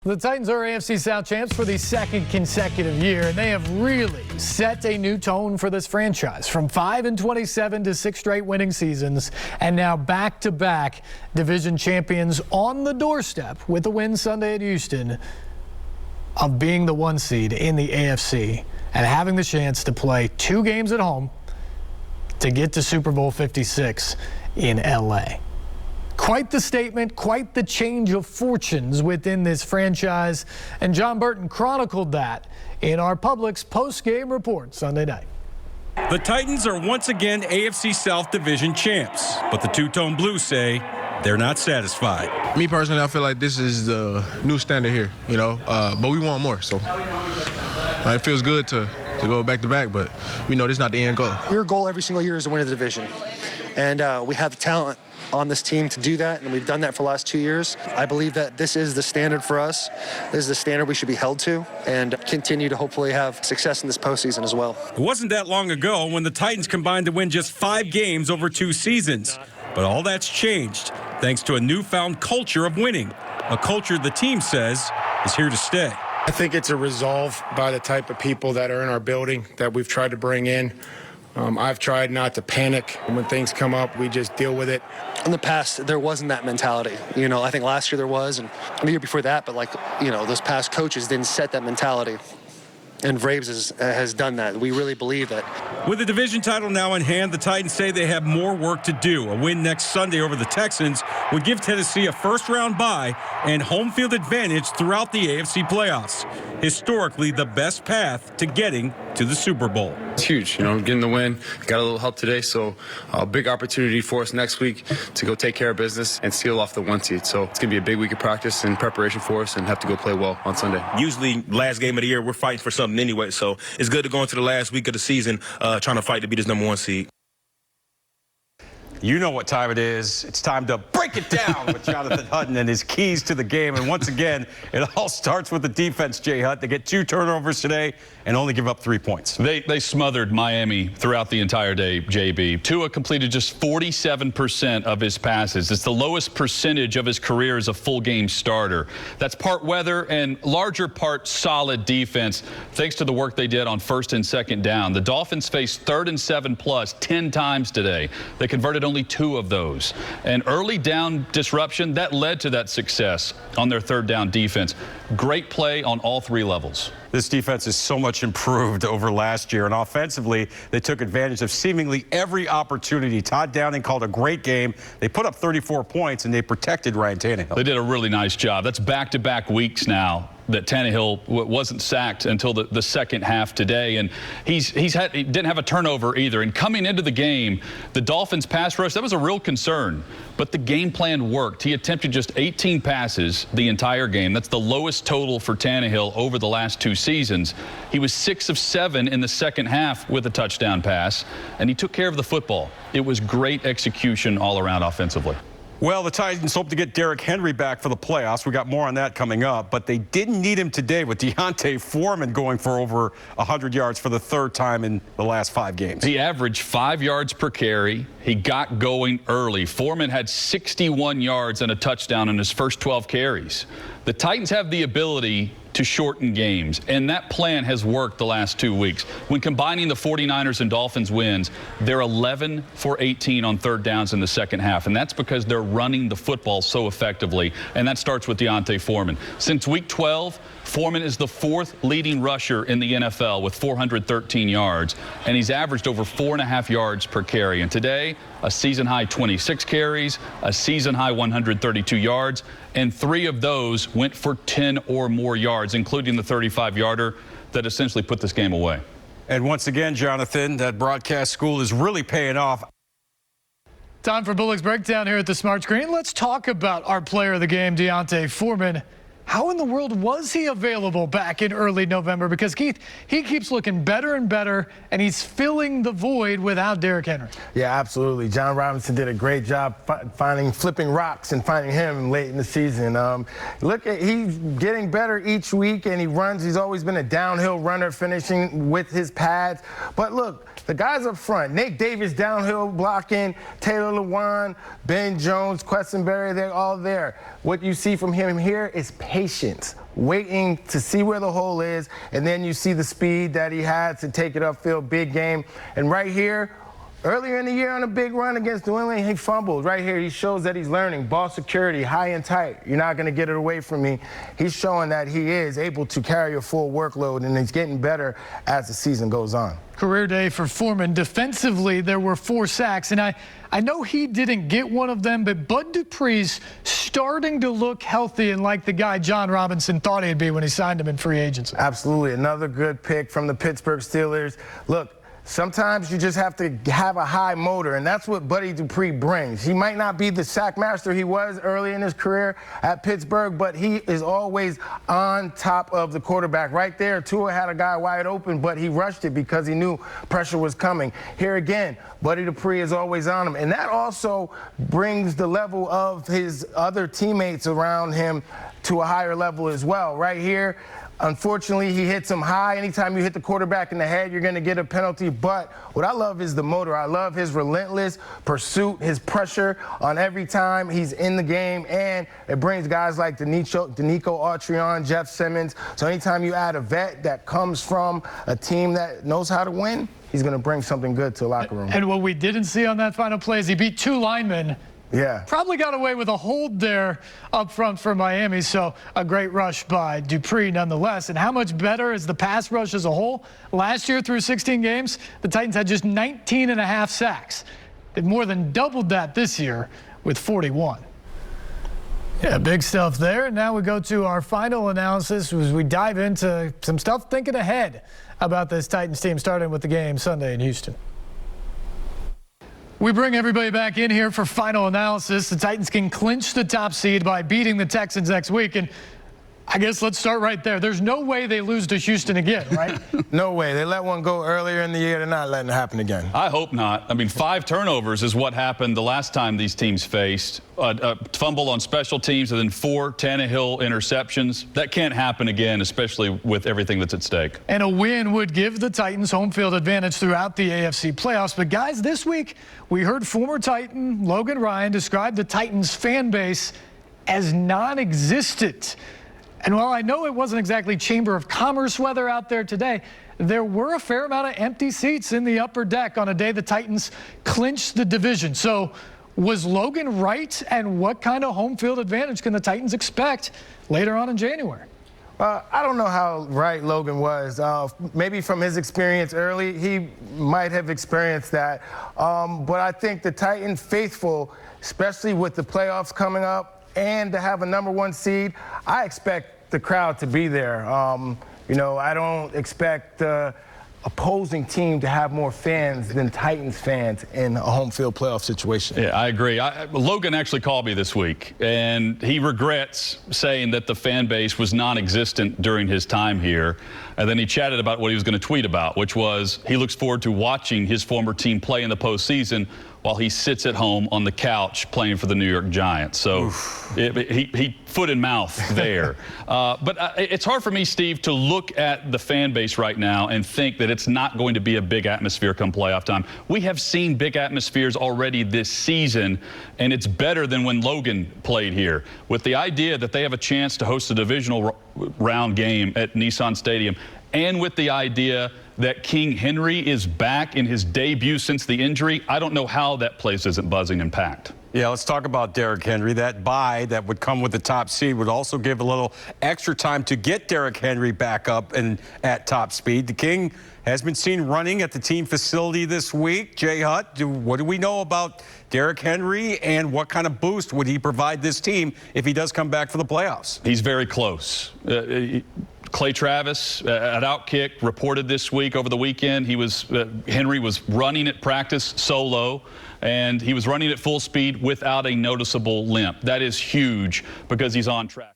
The Titans are AFC South champs for the second consecutive year, and they have really set a new tone for this franchise. From 5-27 to 6 straight winning seasons, and now back-to-back division champions on the doorstep with a win Sunday at Houston of being the 1 seed in the AFC and having the chance to play 2 games at home to get to Super Bowl 56 in LA. Quite the statement, quite the change of fortunes within this franchise, and John Burton chronicled that in our Publix post-game report Sunday night. The Titans are once again AFC South Division champs, but the two-tone Blues say they're not satisfied. Me personally, I feel like this is the new standard here, but we want more, so it feels good to go back-to-back, but we know this is not the end goal. Your goal every single year is to win the division, and we have the talent on this team to do that, and we've done that for the last 2 years. I believe that this is the standard for us. This is the standard we should be held to and continue to hopefully have success in this postseason as well. It wasn't that long ago when the Titans combined to win just 5 games over 2 seasons. But all that's changed thanks to a newfound culture of winning, a culture the team says is here to stay. I think it's a resolve by the type of people that are in our building that we've tried to bring in. I've tried not to panic. When things come up, we just deal with it. In the past, there wasn't that mentality. I think last year there was, and the year before that, but those past coaches didn't set that mentality. And Vraves has done that. We really believe that. With the division title now in hand, the Titans say they have more work to do. A win next Sunday over the Texans would give Tennessee a first-round bye and home field advantage throughout the AFC playoffs. Historically, the best path to getting to the Super Bowl. It's huge, getting the win. Got a little help today, so a big opportunity for us next week to go take care of business and seal off the 1 seed. So it's going to be a big week of practice and preparation for us and have to go play well on Sunday. Usually, last game of the year, we're fighting for something anyway, so it's good to go into the last week of the season trying to fight to be this number 1 seed. You know what time it is. It's time to break it down with Jonathan Hutton and his keys to the game. And once again, it all starts with the defense, Jay Hutt. They get 2 turnovers today and only give up 3 points. They smothered Miami throughout the entire day, JB. Tua completed just 47% of his passes. It's the lowest percentage of his career as a full-game starter. That's part weather and larger part solid defense, thanks to the work they did on 1st and 2nd down. The Dolphins faced 3rd and 7+ 10 times today. They converted only 2 of those. And early down disruption, that led to that success on their 3rd down defense. Great play on all 3 levels. This defense is so much improved over last year, and offensively, they took advantage of seemingly every opportunity. Todd Downing called a great game. They put up 34 points, and they protected Ryan Tannehill. They did a really nice job. That's back-to-back weeks now that Tannehill wasn't sacked until the second half today, and he didn't have a turnover either. And coming into the game, the Dolphins pass rush, that was a real concern, but the game plan worked. He attempted just 18 passes the entire game. That's the lowest total for Tannehill over the last 2 seasons. He was 6 of 7 in the second half with a touchdown pass, and he took care of the football. It was great execution all around offensively. Well, the Titans hope to get Derrick Henry back for the playoffs. We got more on that coming up, but they didn't need him today with D'Onta Foreman going for over 100 yards for the 3rd time in the last 5 games. He averaged 5 yards per carry. He got going early. Foreman had 61 yards and a touchdown in his first 12 carries. The Titans have the ability to shorten games, and that plan has worked the last 2 weeks. When combining the 49ers and Dolphins wins, they're 11 for 18 on 3rd downs in the second half, and that's because they're running the football so effectively, and that starts with D'Onta Foreman. Since week 12, Foreman is the 4th leading rusher in the NFL with 413 yards, and he's averaged over 4.5 yards per carry. And today, a season-high 26 carries, a season-high 132 yards, and 3 of those went for 10 or more yards, including the 35-yarder that essentially put this game away. And once again, Jonathan, that broadcast school is really paying off. Time for Bullock's Breakdown here at the Smart Screen. Let's talk about our player of the game, D'Onta Foreman. How in the world was he available back in early November? Because, Keith, he keeps looking better and better, and he's filling the void without Derrick Henry. Yeah, absolutely. John Robinson did a great job flipping rocks and finding him late in the season. He's getting better each week, and he runs. He's always been a downhill runner, finishing with his pads. But look, the guys up front, Nate Davis downhill blocking, Taylor Lewan, Ben Jones, Questenberry, they're all there. what you see from him here is patience, waiting to see where the hole is, and then you see the speed that he had to take it upfield, big game. And right here, earlier in the year on a big run against New England, he fumbled. Right here, he shows that he's learning. Ball security, high and tight. You're not going to get it away from me. He's showing that he is able to carry a full workload, and he's getting better as the season goes on. Career day for Foreman. Defensively, there were 4 sacks, and I know he didn't get one of them, but Bud Dupree's starting to look healthy and like the guy John Robinson thought he'd be when he signed him in free agency. Absolutely. Another good pick from the Pittsburgh Steelers. Look, sometimes you just have to have a high motor, and that's what Buddy Dupree brings. He might not be the sack master he was early in his career at Pittsburgh, but he is always on top of the quarterback. Right there, Tua had a guy wide open, but he rushed it because he knew pressure was coming. Here again, Buddy Dupree is always on him, and that also brings the level of his other teammates around him to a higher level as well. Right here, unfortunately, he hits him high. Anytime you hit the quarterback in the head, you're going to get a penalty. But what I love is the motor. I love his relentless pursuit, his pressure on every time he's in the game. And it brings guys like Danico Autry, Jeff Simmons. So anytime you add a vet that comes from a team that knows how to win, he's going to bring something good to the locker room. And what we didn't see on that final play is he beat 2 linemen. Yeah. Probably got away with a hold there up front for Miami, so a great rush by Dupree nonetheless. And how much better is the pass rush as a whole? Last year through 16 games, the Titans had just 19.5 sacks. They've more than doubled that this year with 41. Yeah, big stuff there. And now we go to our final analysis as we dive into some stuff thinking ahead about this Titans team, starting with the game Sunday in Houston. We bring everybody back in here for final analysis. The Titans can clinch the top seed by beating the Texans next week. And I guess let's start right there. There's no way they lose to Houston again, right? No way. They let one go earlier in the year. They're not letting it happen again. I hope not. I mean, 5 turnovers is what happened the last time these teams faced. A fumble on special teams and then 4 Tannehill interceptions. That can't happen again, especially with everything that's at stake. And a win would give the Titans home field advantage throughout the AFC playoffs. But guys, this week we heard former Titan Logan Ryan describe the Titans fan base as non-existent. And while I know it wasn't exactly Chamber of Commerce weather out there today, there were a fair amount of empty seats in the upper deck on a day the Titans clinched the division. So was Logan right? And what kind of home field advantage can the Titans expect later on in January? I don't know how right Logan was. Maybe from his experience early, he might have experienced that. But I think the Titan faithful, especially with the playoffs coming up, and to have a #1 seed, I expect the crowd to be there. I don't expect the opposing team to have more fans than Titans fans in a home field playoff situation. Yeah, I agree. Logan actually called me this week, and he regrets saying that the fan base was non-existent during his time here. And then he chatted about what he was going to tweet about, which was he looks forward to watching his former team play in the postseason while he sits at home on the couch playing for the New York Giants. So he foot and mouth there. But it's hard for me, Steve, to look at the fan base right now and think that it's not going to be a big atmosphere come playoff time. We have seen big atmospheres already this season, and it's better than when Logan played here. With the idea that they have a chance to host a divisional round game at Nissan Stadium, and with the idea that King Henry is back in his debut since the injury, I don't know how that place isn't buzzing and packed. Yeah, let's talk about Derrick Henry. That bye that would come with the top seed would also give a little extra time to get Derrick Henry back up and at top speed. The King has been seen running at the team facility this week. Jay Hutt, what do we know about Derrick Henry, and what kind of boost would he provide this team if he does come back for the playoffs? He's very close. Clay Travis at Outkick reported this week over the weekend Henry was running at practice solo, and he was running at full speed without a noticeable limp. That is huge because he's on track.